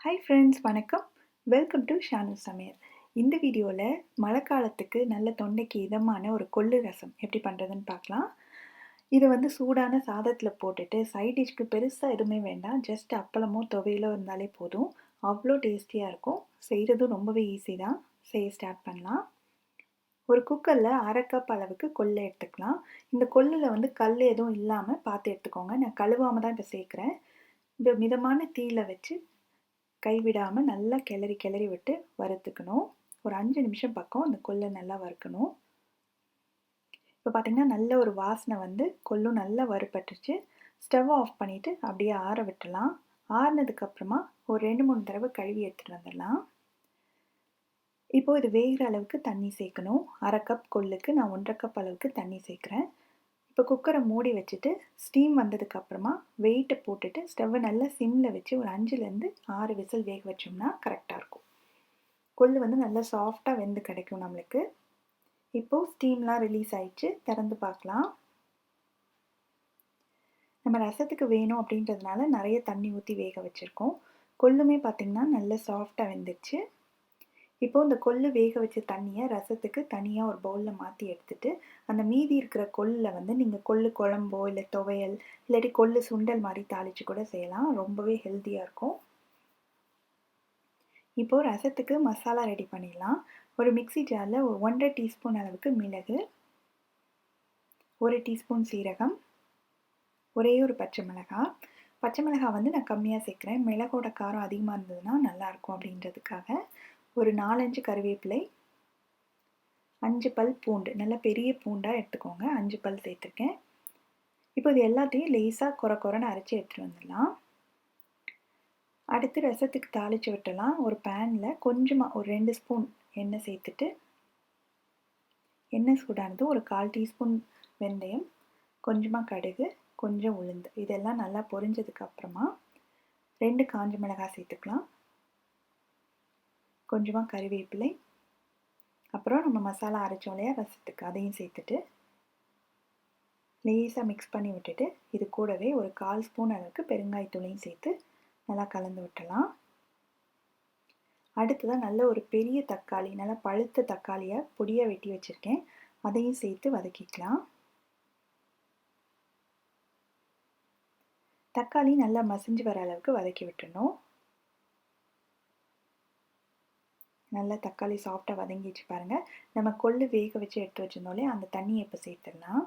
Hi friends, வணக்கம். Welcome to சமையல். இந்த வீடியோவில் மழைக்காலத்துக்கு நல்ல தொண்டைக்கு இதமான ஒரு கொள்ளு ரசம் எப்படி பண்ணுறதுன்னு பார்க்கலாம். இதை சூடான சாதத்தில் போட்டுட்டு சைட் டிஷ்க்கு பெருசாக எதுவுமே வேண்டாம், ஜஸ்ட் அப்பளமோ துவையலோ இருந்தாலே போதும். அவ்வளோ டேஸ்டியாக இருக்கும். செய்கிறதும் ரொம்பவே ஈஸி தான். செய்ய ஸ்டார்ட் பண்ணலாம். ஒரு குக்கரில் 1/2 கப் அளவுக்கு கொள்ளு எடுத்துக்கலாம். இந்த கொள்ளில் கல் எதுவும் இல்லாமல் பார்த்து எடுத்துக்கோங்க. நான் கழுவாமல் தான் இப்போ சேர்க்குறேன். இந்த மிதமான தீயில வச்சு கைவிடாமல் நல்லா கிளறி விட்டு வறுத்துக்கணும். ஒரு 5 நிமிஷம் பக்கம் அந்த கொள்ளை நல்லா வறுக்கணும். இப்போ பார்த்திங்கன்னா நல்ல ஒரு வாசனை கொள்ளும் நல்லா வறுபட்டுருச்சு. ஸ்டவ் ஆஃப் பண்ணிவிட்டு அப்படியே ஆற விட்டுலாம். ஆறினதுக்கப்புறமா ஒரு 2-3 தடவை கழுவி எடுத்துகிட்டு வந்துடலாம். இப்போது இது வேகிற அளவுக்கு தண்ணி சேர்க்கணும். 1/2 கப் கொள்ளுக்கு நான் 1.5 கப் அளவுக்கு தண்ணி சேர்க்குறேன். இப்போ குக்கரை மூடி வச்சுட்டு ஸ்டீம் வந்ததுக்கப்புறமா வெயிட்டை போட்டுட்டு ஸ்டவ்வை நல்லா சிம்மில் வச்சு ஒரு 5லேருந்து 6 விசில் வேக வச்சோம்னா கரெக்டாக இருக்கும். கொள்ளு நல்லா சாஃப்டாக வெந்து கிடைக்கும் நம்மளுக்கு. இப்போது ஸ்டீம்லாம் ரிலீஸ் ஆயிடுச்சு. திறந்து பார்க்கலாம். நம்ம ரசத்துக்கு வேணும் அப்படின்றதுனால நிறைய தண்ணி ஊற்றி வேக வச்சுருக்கோம். கொள்ளுமே பார்த்திங்கன்னா நல்லா சாஃப்டாக வெந்துடுச்சு. இப்போது இந்த கொள்ளு வேக வச்ச தண்ணியை ரசத்துக்கு தனியாக ஒரு பவுலில் மாற்றி எடுத்துட்டு அந்த மீதி இருக்கிற கொள்ளில் நீங்கள் கொள்ளு குழம்போ இல்லை துவையல் இல்லாட்டி கொள்ளு சுண்டல் மாதிரி தாளித்து கூட செய்யலாம். ரொம்பவே ஹெல்த்தியாக இருக்கும். இப்போது ரசத்துக்கு மசாலா ரெடி பண்ணிடலாம். ஒரு மிக்ஸி ஜாரில் ஒரு 1.5 டீஸ்பூன் அளவுக்கு மிளகு, 1 டீஸ்பூன் சீரகம், ஒரே ஒரு பச்சை மிளகாய். பச்சை மிளகாய் நான் கம்மியாக சேர்க்குறேன். மிளகோட காரம் அதிகமாக இருந்ததுன்னா நல்லாயிருக்கும் அப்படின்றதுக்காக. ஒரு 4-5 கருவேப்பிலை, 5 பல் பூண்டு, நல்லா பெரிய பூண்டாக எடுத்துக்கோங்க. 5 பல் சேர்த்துருக்கேன். இப்போ இது எல்லாத்தையும் லேசாக கொரன்னு அரைச்சி எடுத்துகிட்டு வந்துடலாம். அடுத்து ரசத்துக்கு தாளித்து விட்டலாம். ஒரு பேனில் கொஞ்சமாக ஒரு 2 ஸ்பூன் எண்ணெய் சேர்த்துட்டு, எண்ணெய் சூடானது ஒரு 1/4 டீஸ்பூன் வெந்தயம், கொஞ்சமாக கடுகு, கொஞ்சம் உளுந்து, இதெல்லாம் நல்லா பொரிஞ்சதுக்கப்புறமா 2 காஞ்ச மிளகாய் சேர்த்துக்கலாம். கொஞ்சமாக கறிவேப்பிலை, அப்புறம் நம்ம மசாலா அரைச்சோம் இல்லையா ரசத்துக்கு, அதையும் சேர்த்துட்டு லேசாக மிக்ஸ் பண்ணி விட்டுட்டு இது கூடவே ஒரு 1/4 ஸ்பூன் அளவுக்கு பெருங்காயத்தூளையும் சேர்த்து நல்லா கலந்து விட்டலாம். அடுத்ததாக நல்ல ஒரு பெரிய தக்காளி, நல்லா பழுத்த தக்காளியை பொடியாக வெட்டி வச்சுருக்கேன், அதையும் சேர்த்து வதக்கிக்கலாம். தக்காளி நல்லா மசிஞ்சு வர அளவுக்கு வதக்கி விட்டுணும். நல்லா தக்காளி சாஃப்டாக வதங்கிச்சு பாருங்கள். நம்ம கொள்ளு வேக வச்சு எடுத்து வச்சுருந்தோம்லே அந்த தண்ணியை இப்போ சேர்த்துடலாம்.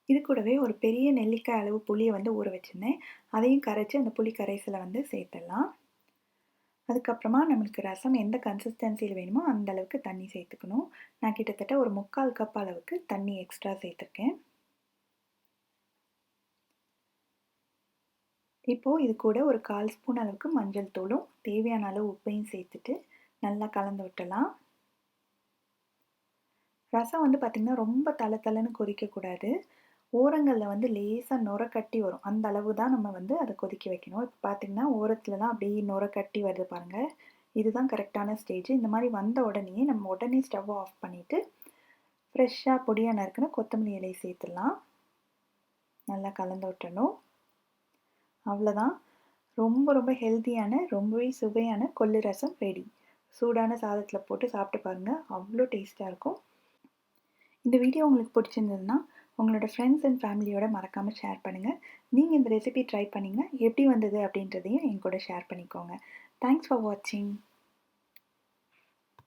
இது கூடவே ஒரு பெரிய நெல்லிக்காய் அளவு புளியை ஊற வச்சுருந்தேன், அதையும் கரைச்சி அந்த புளி கரைசலை சேர்த்துடலாம். அதுக்கப்புறமா நம்மளுக்கு ரசம் எந்த கன்சிஸ்டன்சியில் வேணுமோ அந்த அளவுக்கு தண்ணி சேர்த்துக்கணும். நான் கிட்டத்தட்ட ஒரு 3/4 கப் அளவுக்கு தண்ணி எக்ஸ்ட்ரா சேர்த்துருக்கேன். இப்போது இது கூட ஒரு 1/4 ஸ்பூன் அளவுக்கு மஞ்சள் தூளும் தேவையான அளவு உப்பையும் சேர்த்துட்டு நல்லா கலந்து விட்டலாம். ரசம் பார்த்திங்கன்னா ரொம்ப தளன்னு கொதிக்கக்கூடாது. ஓரங்களில் லேசாக நுர கட்டி வரும். அந்த அளவு தான் நம்ம அதை கொதிக்க வைக்கணும். இப்போ பார்த்திங்கன்னா ஓரத்துலலாம் அப்படியே நுர கட்டி வருது பாருங்கள். இதுதான் கரெக்டான ஸ்டேஜ். இந்த மாதிரி வந்த உடனே நம்ம உடனே ஸ்டவ் ஆஃப் பண்ணிவிட்டு ஃப்ரெஷ்ஷாக பொடியாக நறுக்குன கொத்தமல்லி இலையை சேர்த்துடலாம். நல்லா கலந்து விட்டணும். அவ்வளோதான். ரொம்ப ஹெல்த்தியான ரொம்பவே சுவையான கொள்ளு ரசம் ரெடி. சூடான சாதத்தில் போட்டு சாப்பிட்டு பாருங்கள், அவ்வளோ டேஸ்ட்டாக இருக்கும். இந்த வீடியோ உங்களுக்கு பிடிச்சிருந்ததுன்னா உங்களோட ஃப்ரெண்ட்ஸ் அண்ட் ஃபேமிலியோட மறக்காமல் ஷேர் பண்ணுங்கள். நீங்கள் இந்த ரெசிபி ட்ரை பண்ணிங்கன்னா எப்படி வந்தது அப்படின்றதையும் என் கூட ஷேர் பண்ணிக்கோங்க. தேங்க்ஸ் ஃபார் வாட்சிங்.